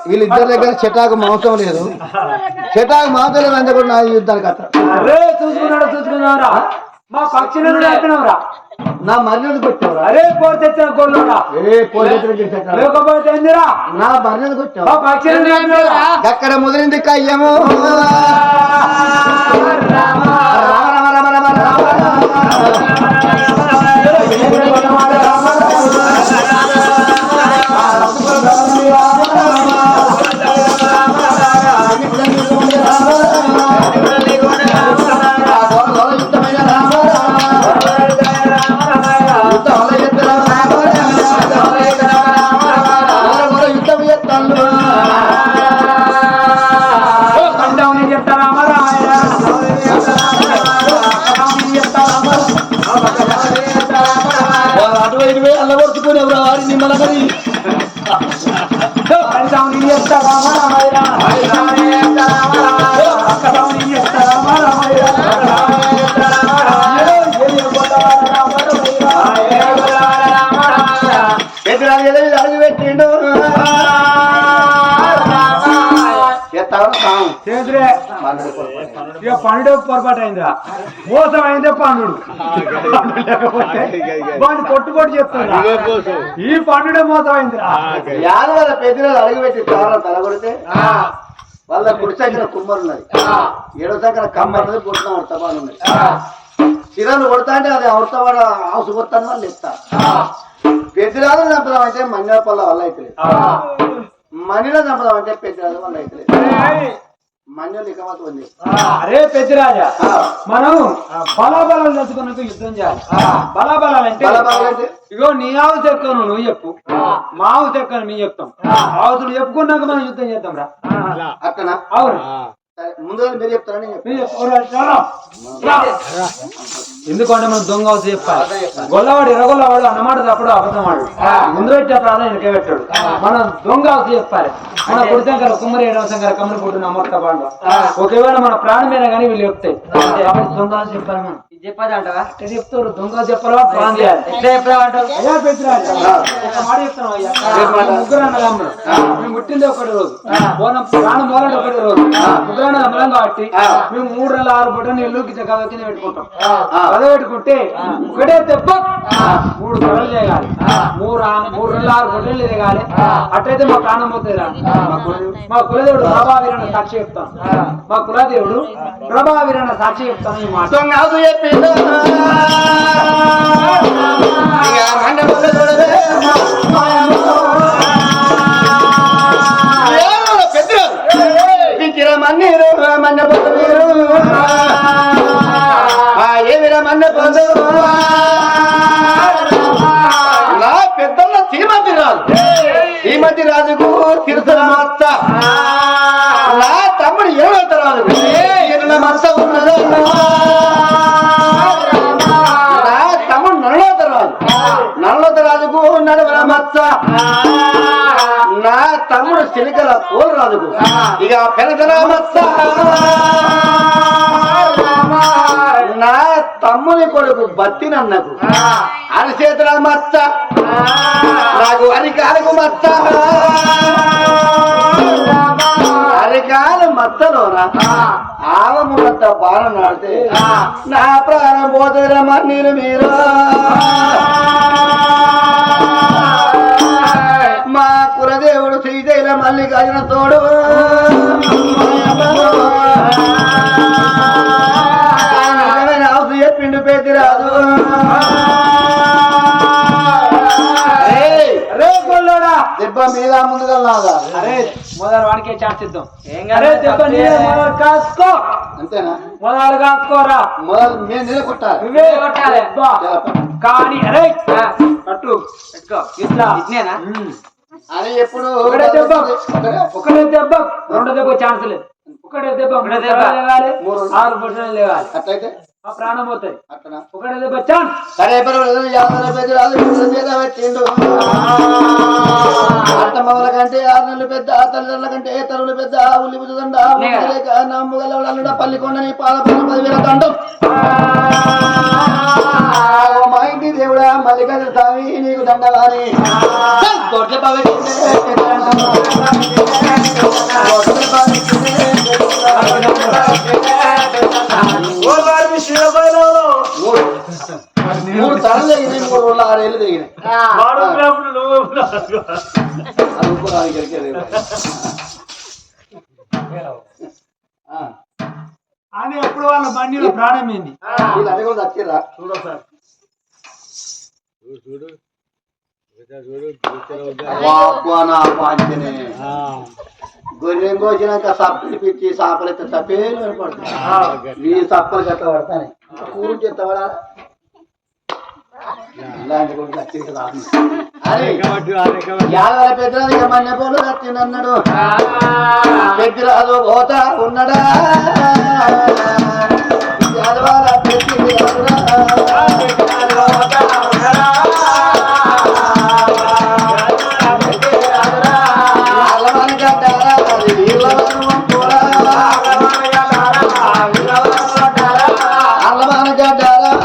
వీళ్ళిద్దరి దగ్గర చెటాకు మాంసం లేదు. చెటాకు మాంసం లేదు అంటే కూడా నా యుద్ధానికి అత్త చూసుకున్నారా మా పక్షులు నా మర్యాద కొట్టావురా. అరే పోరు తెచ్చిన గొల్లురా లేకపోతే ఏందిరా నా మర్యాద కొట్టావు. మా పక్షులు అక్కడ మొదలైంది కయ్యము పెట్టిండు ఇక పండుగ పొరపాటు అయిందా మోసం అయిందే పండుడు వాడిని కొట్టుకొట్టు చెప్తున్నా ఈ పండుగ మోసం అయిందిరా. వాళ్ళ పెద్దలు అడుగుపెట్టి తలగొడితే వాళ్ళ కుడి దగ్గర కుమ్మరు ఉన్నది, ఏడో దగ్గర కమ్మ ఉన్నది, పుట్టిన వర్తమానం ఉన్నది. శిరలు కొడతా అంటే అది అవతవాడ ఆసు కొడతాను వాళ్ళు ఇస్తారు. పెద్దరాలు చంపడం అంటే మన్యాల పళ్ళ వల్ల అయితే మనిలో చంపడం అంటే పెద్దరాజు వల్ల అయితే మన్యులు ఇకమత ఉంది. అరే పెద్దరాజా మనం బలాబలాలు తెచ్చుకున్నాక యుద్ధం చేయాలి. బలాబలాలు అంటే ఇగో నీ ఆవు చెక్కను నువ్వు చెప్పు, మా ఆవు చెక్కను మేము చెప్తాం. ఆవుతులు చెప్పుకున్నాక మనం యుద్ధం చేద్దాం రా. అక్కడ అవును ముందుగా మీరు చెప్తారని ఎందుకంటే మనం దొంగ అవసరం చెప్పాలి. గొల్లవాడు ఎర్రగొల్లవాడు అన్నమాట తప్పుడు అబద్ధమాడు ముందు పెట్టేప్పుడు అదే వెనక పెట్టాడు. మనం దొంగ అవసరం చెప్పాలి. మన కొడుతంకర కుమ్మరి ఏడవ సంకర కమ్మరి పుట్టిన అమర్త పాండ ఒకవేళ మన ప్రాణమైనా కానీ వీళ్ళు చెప్తాయి. కాబట్టి దొంగ అవసరం చెప్పాలి. మనం చెప్పాలి అంటావా చెప్తారు. దొంగ చెప్పాలా ప్రాణం చేయాలి. అయ్యా పెద్దరాజు ఒక మాట చెప్తాను అయ్యా. ముగ్గురు అన్నదమ్ములు మేము పుట్టింది ఒకటి రోజు, ప్రాణం పోరాడు ఒకటి రోజు. ముగ్గురు అన్నదమ్ములం కాబట్టి మేము 3 నెలల 6 పూట నీళ్ళు కథ కింద పెట్టుకుంటాం. కథ పెట్టుకుంటే ఒకటే దెబ్బ 3 గొడవలు చేయగాలి. 3 నెలల 6 పూటలు దిగాలి. అట్టయితే మా ప్రాణం పోతుంది రా. మా కులదేవుడు ప్రభావీరన్న సాక్షి చెప్తాను. మా కులదేవుడు ప్రభావీరన్న సాక్షి చెప్తాను. ఈ మాట మన్నీరు మన్న పొందు మీరు ఏమిరా మన్న పొందు నా పెద్దన్న శ్రీమతి రాజు, శ్రీమతి రాజుకు తిరుసల మత్త, నా తమ్ముడు ఎరువత రాజుకు ఎరుల మత్త ఉన్నదో, నా తమ్ముడు నల్లత రాజు, నల్లత రాజుకు నడవల మత్త, నా తమ్ముడు చిలికల పోలు రాజుకు ఇక పెనకల మత్త, నా తమ్ముని కొడుకు బత్తినన్నకు అరిచేతుల మత్త, నాకు అరికాలకు మత్త, అరికాలు మత్తలోనా ఆవము మత్త బాణం నాడితే నా ప్రాణం పోతుందమ్మా. మీరు మా కులదేవుడు శ్రీశైల మల్లికార్జున తోడు చెప్పిండు పెద్దరాజు. దెబ్బ మీద ముందుగా లాగా. అరే మొదలు వానికే ఛాన్స్ ఇద్దాం. కాసుకో అంతేనా? మొదలు కాసుకోరా. మొదలు మేము నిలకొట్టాలి, నువ్వే కొట్టాలి. కానీ అరే కట్టు ఇట్లా ఇట్నేనా అని ఎప్పుడు ఒకటే దెబ్బ 2 దెబ్బ ఛాన్స్ లేదు. ఒకటే దెబ్బ లేవాలి, 6 పొజిషన్ లేవాలి. అట్లయితే ఆ ప్రాణం పోతాయి. అట్లా ఒకటే దెబ్బ ఛాన్స్. సరే పెట్టిండు. అత్తమ్మల కంటే 6 నెలలు పెద్ద, తల్లిదండ్రుల కంటే తరువులు పెద్ద, ఉల్లి బుద్ధండ నమ్ముగల పల్లికొండని పాదపల్లి 10,000 దండం. మా ఇంటి దేవుడా మల్లికార్జున స్వామి నీకు దండవాని తోట్ల బావి మూడు తరలు తెగినాయి 3 రోజులు 6 ఏళ్ళు తెగినాయి అని ఎప్పుడు వాళ్ళ బండిలో ప్రాణం ఏంది వీళ్ళు అది కూడా దక్కిరా చూడ సార్ గొర్రెం కోసినాక సప్పలు పిచ్చి సాపలైతే తప్పేలు పడుతుంది ఈ సప్పలు గట్ల పడతాయి కూరు చెత్తవడా ఇలాంటి కూడా దక్కి రాదు యాదవ పెద్దరాజు ఇక మన్నె పోలు దత్తినన్నాడు పెద్దరాజు పోతా ఉన్నాడా యాదవాల పెద్ద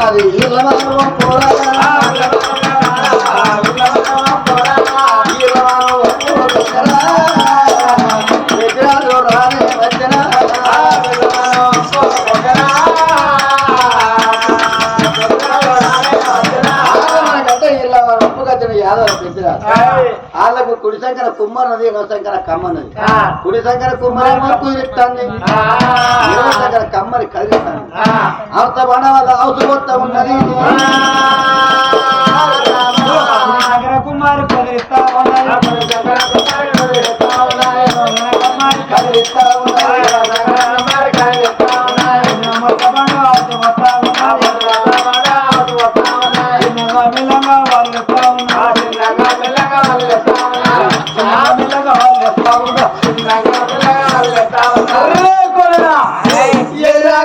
అది రానే వచ్చిన యాదవ పెద్దరా వాళ్ళకు కుడి సంకర కుమ్మన్నది ఎడవ సంకర కమ్మన్నది కుడి సంకర కుమ్మరేమో కుదిరిస్తాంది ఎడవ సంకర కమ్మరి కదిరిస్తాంది అంత పడ వాళ్ళ అవసరం మొత్తం ఉన్నది కుమారి కదిరిస్తా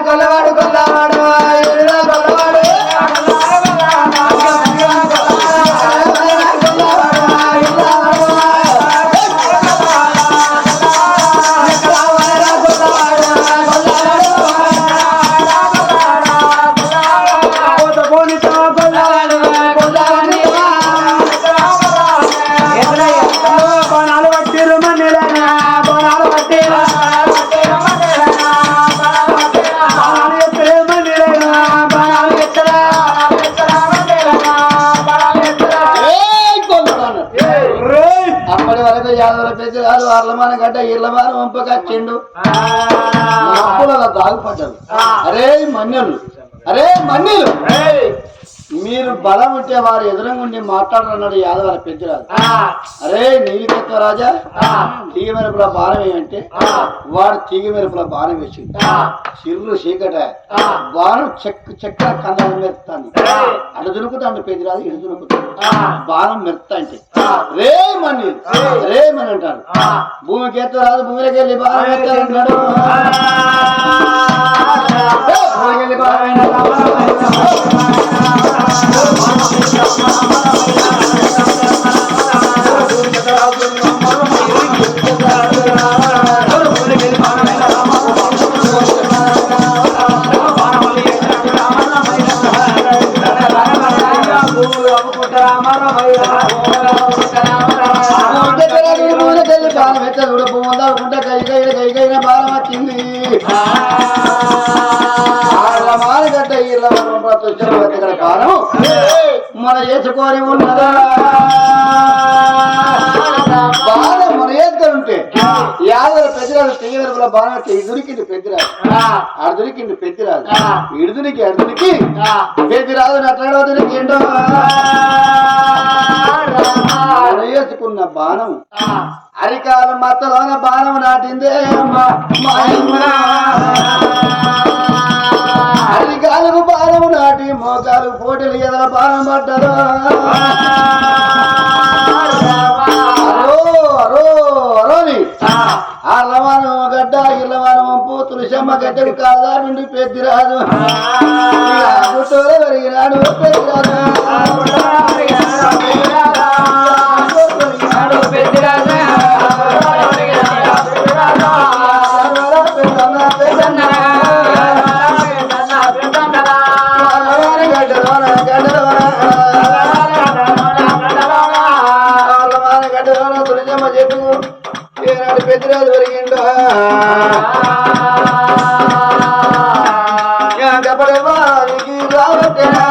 కొల్లవాడు కొల్లవాడు కొల్లవాడు యాదవ పెద్దరాలు అర్లమాన గడ్డ ఇర్లమాన వంపకొచ్చిండు దాగుపడ్డారు అరే మన్యులు అరే మన్యులు మీరు బలం ఉంటే వారు ఎదురంగుండి మాట్లాడరన్నాడు యాదవ పెద్దరాలు అరే నీలికత్వ రాజా తీగ మెరుపుల బాణం ఏమంటే వాడు తీగ మెరుపుల బాణం వేసింది చిరులు చీకట బాణం చక్కెర కన్నం మెరుతాను అటు దునుకుతాడు పెద్దరాజు ఇటు దునుకుతాడు బాణం మెరుతా అంటే రే మని రే మని అంటారు భూమికి ఎత్తు రాదు భూమిలోకి వెళ్ళి బాణం ఎత్తారంటాడు భూమికి వెళ్ళి బాణం కైకైన బాణం వచ్చింది మానగడ్డ ఇలా బాణం మన చేసుకొని ఉన్నదా బాణం మన ఏసుకుంటే యాదవ పెద్దరాజు తీగల బాణం ఇదురికింది పెద్దరాజు అర్దురికింది పెద్దరాజు ఇడుదునికి అర్దునికి పెద్దరాజు నట్లాడవదునికి ఏంటో వేసుకున్న బాణం అరికాల మత్తలోన బాణం నాటిందే అరికాలకు బాణం నాటి మోకాలు పోటీలు ఎదల బాణం పడ్డారు అరో అరో అరోని ఆ లవనం గడ్డ ఇల్లవనం వంపు తులసమ్మ గడ్డకు కాదా నుండి పెద్దిరాజు గుట్టోలో పెరిగినాడు పెద్దిరాజు గబడే వారికి రావటనా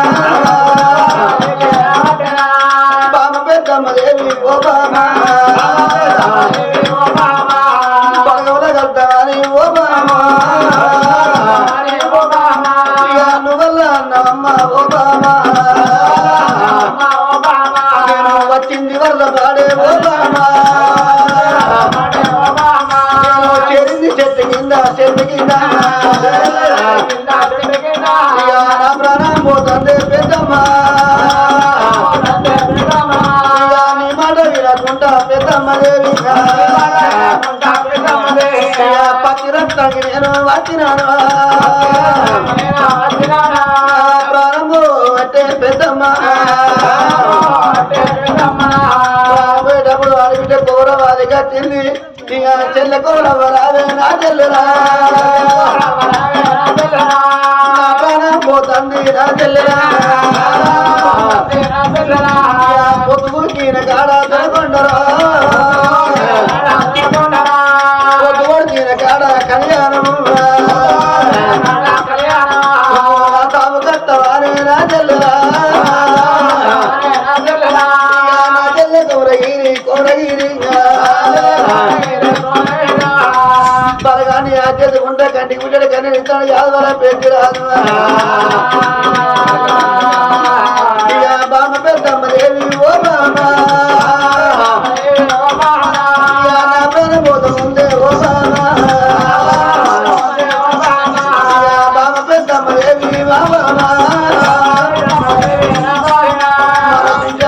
బామ పెద్దమ్మ దేవి ఓ బామ బలగవల గడ్డాని ఓ బామ నువ్వల్ల అన్నమ్మ ఓ బామ నేను వచ్చింది వల్ల పాడే ఓ బామ చేరింది చెట్టు కింద నా ప్రాణం పోతుంది పెద్దమ్మ నీ మాట వినకుండా పెద్దమ్మ దేవి పచ్చి రక్తానికి నేను వచ్చినాను ప్రారంభం అంటే పెద్దమ్మ పోయేటప్పుడు అడిగితే గౌరవాది కట్టింది ఇక చెల్లె గౌరవ రావే నా చెల్లెరా నా ప్రాణం పోతుంది నా చెల్లెరా పొద్దుగురికిన కాడ దొరకొండరా పొద్దుగురికిన కాడ కళ్యాణము తాము కట్టవారే నా చెల్లెరా నా చెల్లె కోరగిరి త్వరగాని ఆచేతుకుంటే కంటికి పుట్టడు కన్నీ ఇస్తాను యాదవర పెట్టి రాదు ఇక బామ పెద్దమ్మ దేవి ఓ బామ నా ప్రాణబోధం ఉందే ఓ బామ బామ పెద్దమ్మ దేవి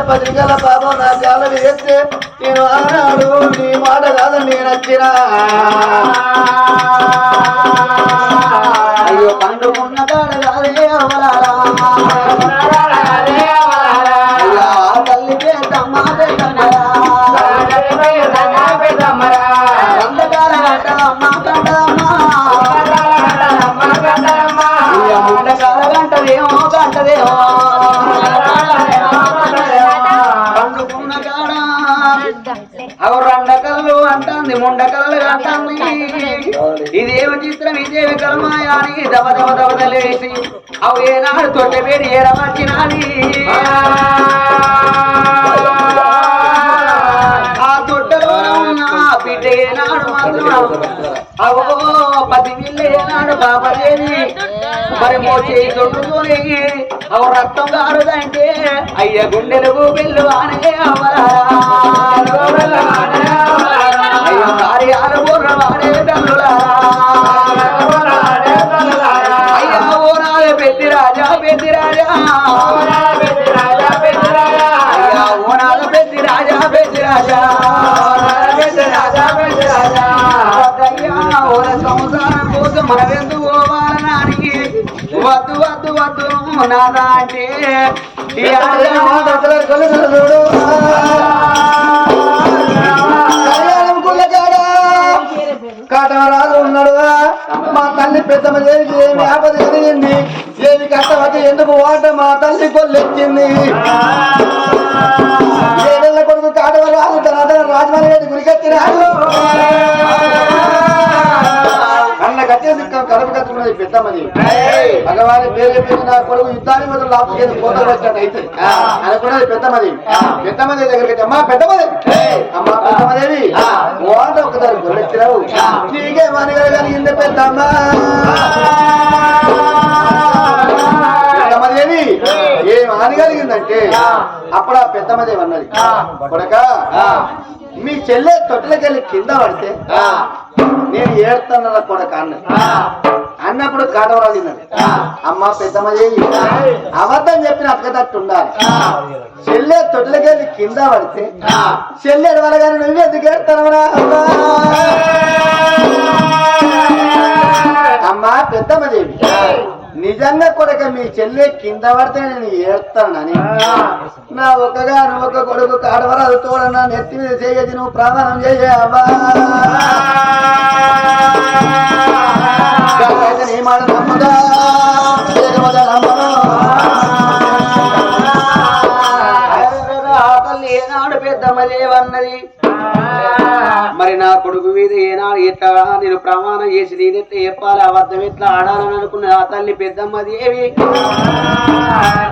పత్రికల పాపం నా జాలని వేస్తే నేను ఆనాడు నీ మాట కాదని నేను వచ్చినా అయ్యో పండుకున్న కాడ కాదే అవలారా అయ్యా తల్లి పెద్దమ్మ అందకాల గంటలమ్మ ముండకాల గంటదేమో పండుకున్న కాడ అవు రండకల్లు అంటుంది ముండకల్లు అంటుంది ఇదేమి చిత్రం ఇదేమి కర్మాయాని దవ దవ దవదలేసి అవు ఏనాడు తొట్టె వేడి ఏడవచ్చినది ఆ తొట్టెలో ఉన్న బిడ్డ ఏనాడు మాత్రం అవో 10 మిల్లే ఏనాడు బాబదేవి మరి మోచే తొట్టుకొని అవు రక్తం కారుదంటే అయ్య గుండెలకు బిల్లు అనే అవరా అయ్యో కార్యాలు బుర్రవాడే తల్లులా అయ్యా ఓనాలు పెద్ది రాజా అయ్యా ఓనాలు పెద్ది రాజా అయ్యా ఓన సంసారం కోసం మనవెందుకు పోవాలనానికి వద్దు వద్దు వద్దు నాదా అంటే కాటమరాజు ఉన్నాడు మా తల్లి పెద్దమ్మ దేవికి ఏమి ఆపద కలిగింది ఏమి కష్టపడి ఎందుకు వాట మా తల్లి కొల్లెచ్చింది ఏడేళ్ల కొడుకు కాటమరాజు తన రాజమౌళి రెడ్డి గురికెత్తినాడు అన్న కట్టేది కడుపు కట్టుకున్నది పెద్దమ్మది భగవాని పేరు చెప్పి నా కొడుకు యుద్ధానికి మొదలు లాపుకేది కోతలు వచ్చినట్టు అయితే అనుకున్నది పెద్దమ్మది దగ్గరికి అమ్మా పెద్దమ్మది పెద్దమ్మదేవి వాట ఒకసారి గొర్రెచ్చినావు నీకే మనగా కలిగింది పెద్దమ్మదేవి ఏం హాని కలిగిందంటే అప్పుడు ఆ పెద్దమ్మదేవి అన్నది కొడక మీ చెల్లె తొట్టెలకెళ్ళి కింద పడితే నేను ఏడుతానన్న కొడక అన్నప్పుడు కాటవరాలు అమ్మ పెద్దమ్మదేవి అబద్ధం చెప్పిన అక్కదట్టు ఉండాలి చెల్లె తొట్టెలకెళ్ళి కింద పడితే చెల్లె ఎడవలగానే నువ్వు ఎందుకు ఏడుతానవరా అమ్మ పెద్దమ్మదేవి నిజంగా కొడక మీ చెల్లె కింద పడితే నేను ఏడుతానని నా ఒక్కగాను ఒక కొడుకు కాడవరాలు తోడన్నా నెత్తి మీద చేయది నువ్వు ప్రమాణం చేయవా నీ మాట నమ్మగా తల్లి ఏనాడు పెద్దమ్మదేవన్నది మరి నా కొడుకు మీద ఏనాడు ఎట్లా నేను ప్రమాణం చేసి నేనెట్లా చెప్పాలి అబద్ధం ఎట్లా ఆడాలని అనుకున్న ఆ తల్లి పెద్దమ్మ దేవి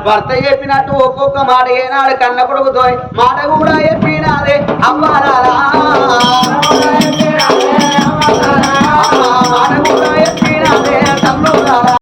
భర్త చెప్పినట్టు ఒక్కొక్క మాట ఏనాడు కన్న కొడుకుతో మాట కూడా